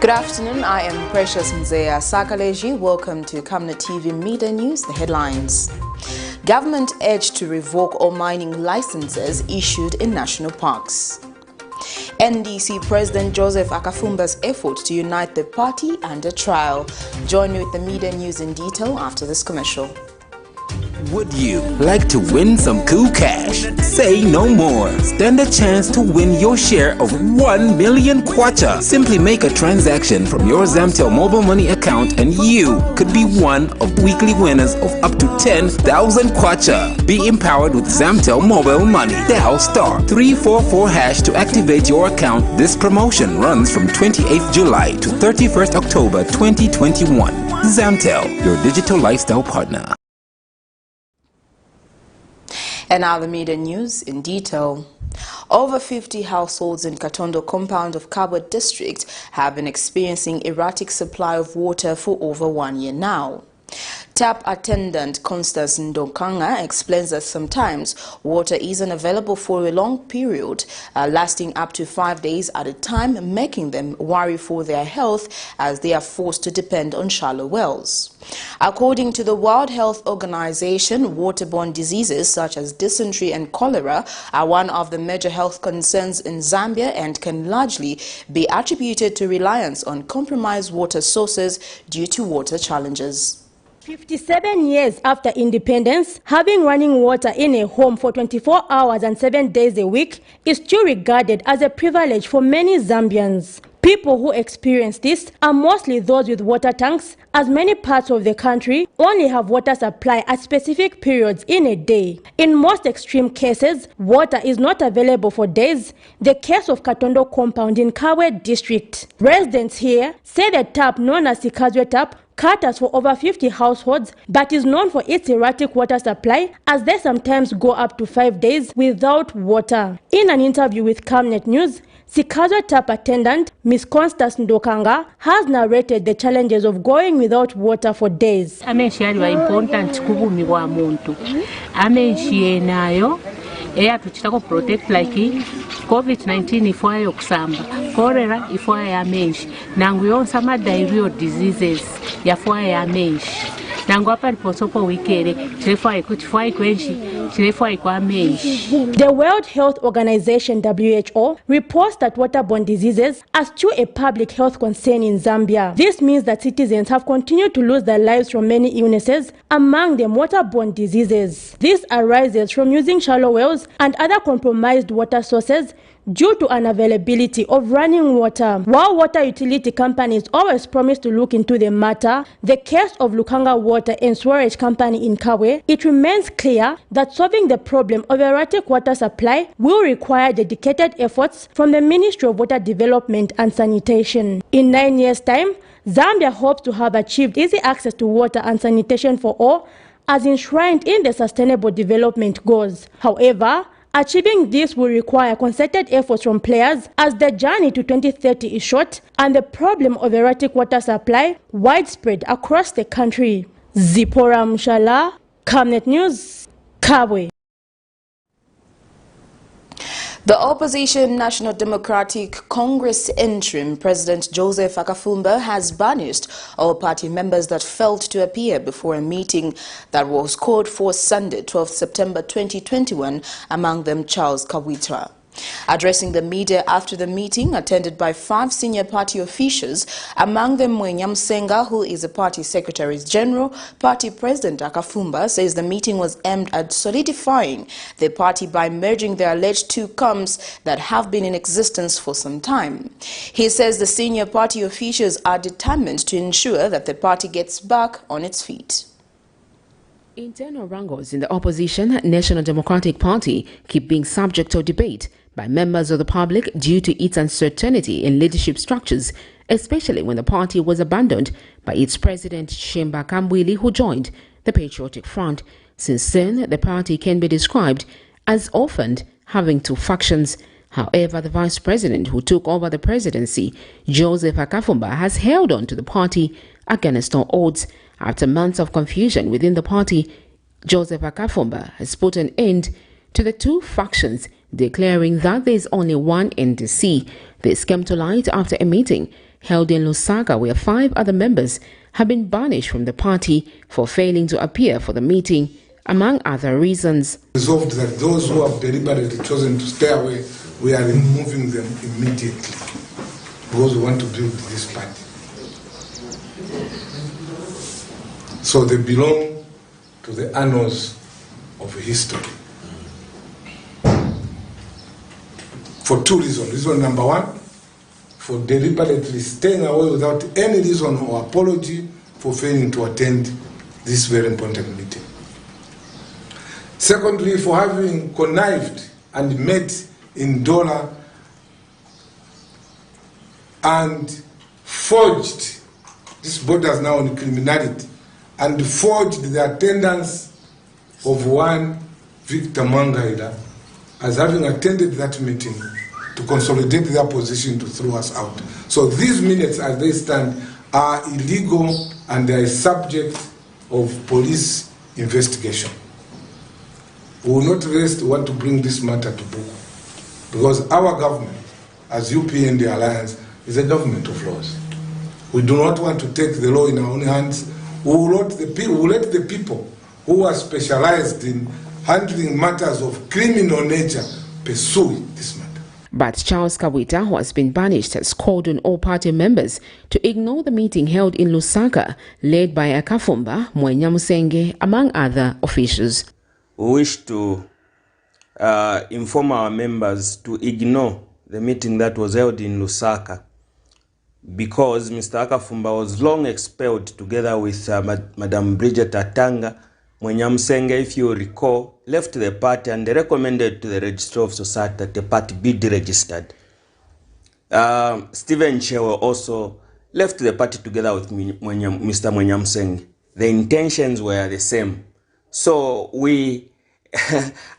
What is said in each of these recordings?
Good afternoon, I am Precious Mzea Sakaleji. Welcome to Camnet TV Midday News, the headlines. Government urged to revoke all mining licenses issued in national parks. NDC President Joseph AKAFUMBA'S effort to unite the party under trial. Join me with the Midday News in detail after this commercial. Would you like to win some cool cash? Say no more. Stand a chance to win your share of 1 million kwacha. Simply make a transaction from your Zamtel mobile money account and you could be one of weekly winners of up to 10,000 kwacha. Be empowered with Zamtel mobile money. Dial *344# to activate your account. This promotion runs from 28th July to 31st October 2021. Zamtel, your digital lifestyle partner. And now the media news in detail. Over 50 households in Katondo compound of Kabwe district have been experiencing erratic supply of water for over 1 year now. Tap attendant Constance Ndokanga explains that sometimes water is unavailable for a long period, lasting up to 5 days at a time, making them worry for their health as they are forced to depend on shallow wells. According to the World Health Organization, waterborne diseases such as dysentery and cholera are one of the major health concerns in Zambia and can largely be attributed to reliance on compromised water sources due to water challenges. 57 years after independence, having running water in a home for 24 hours and 7 days a week is still regarded as a privilege for many Zambians. People who experience this are mostly those with water tanks, as many parts of the country only have water supply at specific periods in a day. In most extreme cases, water is not available for days. The case of Katondo compound in Kabwe district. Residents here say the tap known as Sikazwe tap caters for over 50 households but is known for its erratic water supply, as they sometimes go up to 5 days without water. In an interview with Camnet News, Sikazwe tap attendant Ms. Constance Ndokanga has narrated the challenges of going without water for days. Amenshi yali important kubumi wa muntu. Amenshi yenayo tuchitako protect like COVID-19 ifwayo kusamba, cholera ifwayo ya menshi, nangu yonsa diarrheal diseases yafwayo ya menshi. Nangu hapa liposopo wikere chilefwayo kuchifwayo kwenshi, chilefwayo kwa menshi. The World Health Organization WHO reports that waterborne diseases are still a public health concern in Zambia. This means that citizens have continued to lose their lives from many illnesses, among them waterborne diseases. This arises from using shallow wells and other compromised water sources due to unavailability of running water. While water utility companies always promise to look into the matter, the case of Lukanga Water and Storage Company in Kabwe, it remains clear that solving the problem of erratic water supply will require dedicated efforts from the Ministry of Water Development and Sanitation. In 9 years' time, Zambia hopes to have achieved easy access to water and sanitation for all, as enshrined in the Sustainable Development Goals. However, achieving this will require concerted efforts from players, as the journey to 2030 is short and the problem of erratic water supply widespread across the country. Zipora Mshala, Camnet News, Kabwe. The opposition National Democratic Congress interim President Joseph AKAFUMBA has banished all party members that failed to appear before a meeting that was called for Sunday, 12 September 2021, among them Charles Kawitra. Addressing the media after the meeting, attended by 5 senior party officials, among them Mwenyam Senga, who is the party secretary general, party president AKAFUMBA says the meeting was aimed at solidifying the party by merging the alleged 2 camps that have been in existence for some time. He says the senior party officials are determined to ensure that the party gets back on its feet. Internal wrangles in the opposition National Democratic Party keep being subject to debate by members of the public due to its uncertainty in leadership structures, especially when the party was abandoned by its president Shemba Kambwili, who joined the Patriotic Front. Since then, the party can be described as orphaned, having 2 factions. However, the vice president who took over the presidency, Joseph AKAFUMBA, has held on to the party against all odds. After months of confusion within the party, Joseph AKAFUMBA has put an end to the 2 factions, declaring that there is only one NDC. This came to light after a meeting held in Lusaka, where 5 other members have been banished from the party for failing to appear for the meeting, among other reasons. Resolved that those who have deliberately chosen to stay away, we are removing them immediately because we want to build this party. So they belong to the annals of history. For 2 reasons. Reason number 1, for deliberately staying away without any reason or apology for failing to attend this very important meeting. Secondly, for having connived and met in dollar and forged, this borders now on criminality, and forged the attendance of one Victor Mangaida as having attended that meeting to consolidate their position to throw us out. So these minutes as they stand are illegal and they are subject of police investigation. We will not rest, we want to bring this matter to book because our government, as UPND Alliance, is a government of laws. We do not want to take the law in our own hands. We will let the people who are specialized in handling matters of criminal nature pursue this matter. But Charles Kawita, who has been banished, has called on all party members to ignore the meeting held in Lusaka, led by AKAFUMBA, Mwenyamusenge, among other officials. We wish to inform our members to ignore the meeting that was held in Lusaka because Mr. AKAFUMBA was long expelled together with Madam Bridget Atanga. Mwenyamusenge, if you recall, left the party and they recommended to the Registrar of Society that the party be deregistered. Stephen Chewe also left the party together with Mr. Mwenyamusenge. The intentions were the same. So we,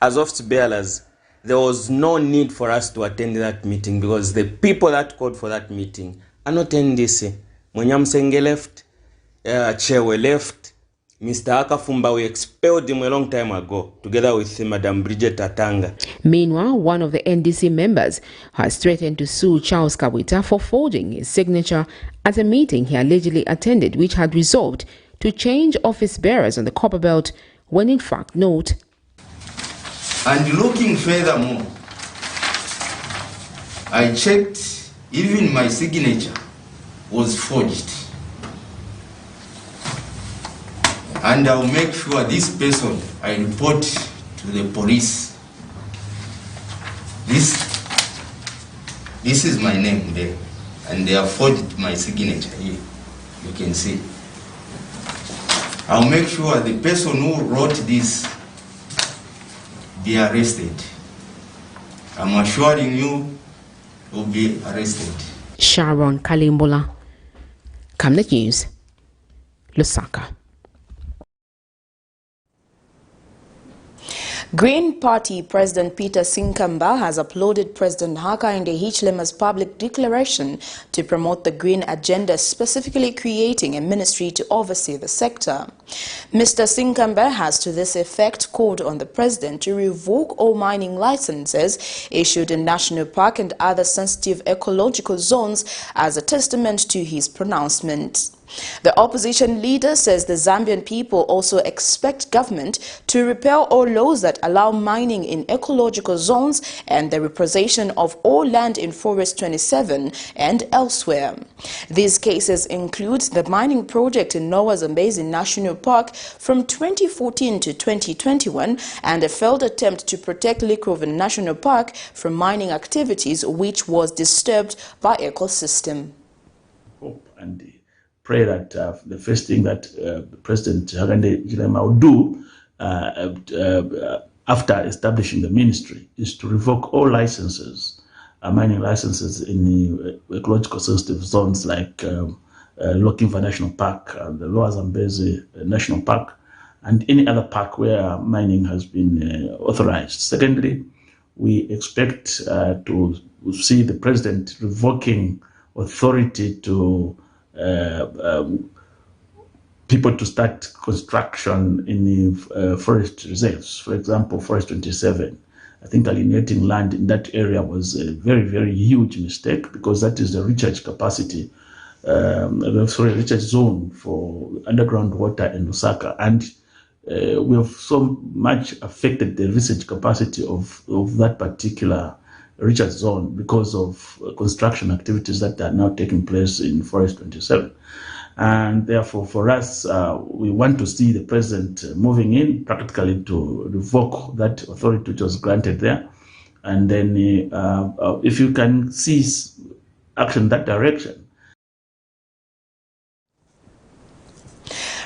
as office bearers, there was no need for us to attend that meeting because the people that called for that meeting are not NDC. Mwenyamusenge left, Chewe left, Mr. AKAFUMBA, we expelled him a long time ago, together with Madam Bridget Atanga. Meanwhile, one of the NDC members has threatened to sue Charles Kawita for forging his signature at a meeting he allegedly attended, which had resolved to change office bearers on the Copper Belt, when in fact, note. And looking furthermore, I checked, even my signature was forged. And I'll make sure this person I report to the police. This is my name there, and they have forged my signature here. You can see. I'll make sure the person who wrote this be arrested. I'm assuring you will be arrested. Sharon Kalimbola, Camnet News, Lusaka. Green Party President Peter Sinkamba has applauded President Hakainde Hichilema's public declaration to promote the green agenda, specifically creating a ministry to oversee the sector. Mr. Sinkamba has to this effect called on the president to revoke all mining licenses issued in National Park and other sensitive ecological zones as a testament to his pronouncement. The opposition leader says the Zambian people also expect government to repeal all laws that allow mining in ecological zones and the repossession of all land in Forest 27 and elsewhere. These cases include the mining project in Noah Zambezi National Park from 2014 to 2021 and a failed attempt to protect Likroven National Park from mining activities which was disturbed by ecosystem. Hope and pray that the first thing that President Hakainde Hichilema will do after establishing the ministry is to revoke all licenses, mining licenses in the ecological sensitive zones like Lokimva National Park, the Lower Zambezi National Park, and any other park where mining has been authorized. Secondly, we expect to see the president revoking authority to people to start construction in the forest reserves. For example, Forest 27. I think alienating land in that area was a very, very huge mistake because that is the recharge capacity recharge zone for underground water in Lusaka, and we have so much affected the research capacity of that particular recharge zone because of construction activities that are now taking place in Forest 27. And therefore, for us, we want to see the president moving in practically to revoke that authority which was granted there. And then if you can see action in that direction.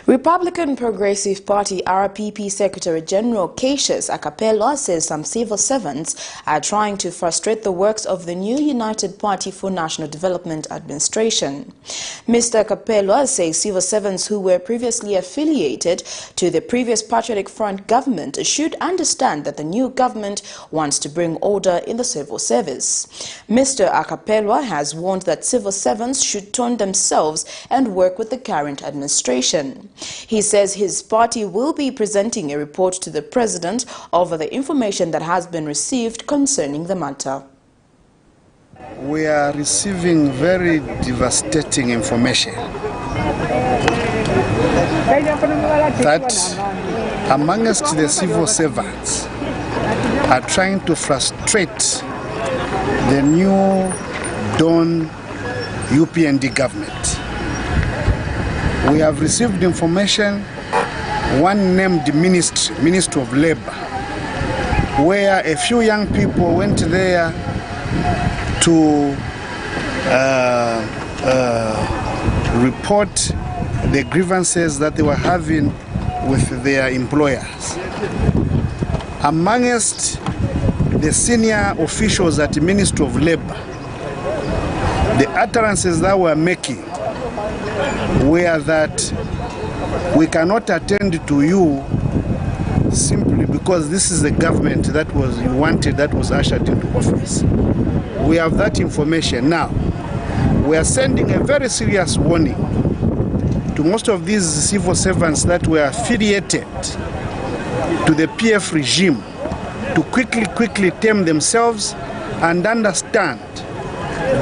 Republican Progressive Party RPP Secretary General Cassius Akapelwa says some civil servants are trying to frustrate the works of the new United Party for National Development administration. Mr. Akapelwa says civil servants who were previously affiliated to the previous Patriotic Front government should understand that the new government wants to bring order in the civil service. Mr. Akapelwa has warned that civil servants should tone themselves and work with the current administration. He says his party will be presenting a report to the president over the information that has been received concerning the matter. We are receiving very devastating information that amongst the civil servants are trying to frustrate the new Dawn UPND government. We have received information, one named Ministry of Labor, where a few young people went there to report the grievances that they were having with their employers. Amongst the senior officials at the Ministry of Labor, the utterances that were making were that we cannot attend to you simply because this is the government that was wanted, that was ushered into office. We have that information now. We are sending a very serious warning to most of these civil servants that were affiliated to the PF regime to quickly tame themselves and understand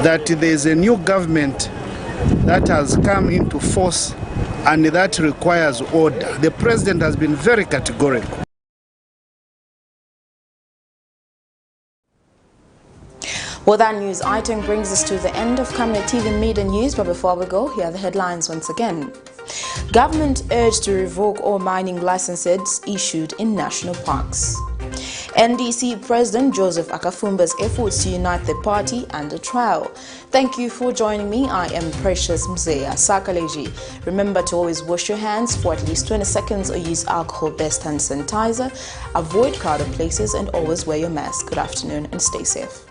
that there is a new government that has come into force and that requires order. The president has been very categorical. Well, that news item brings us to the end of Camnet TV Midday News, but before we go, here are the headlines once again. Government urged to revoke all mining licenses issued in national parks. NDC President Joseph AKAFUMBA'S efforts to unite the party under trial. Thank you for joining me. I am Precious Mzea Sakaleji. Remember to always wash your hands for at least 20 seconds or use alcohol-based hand sanitizer. Avoid crowded places and always wear your mask. Good afternoon and stay safe.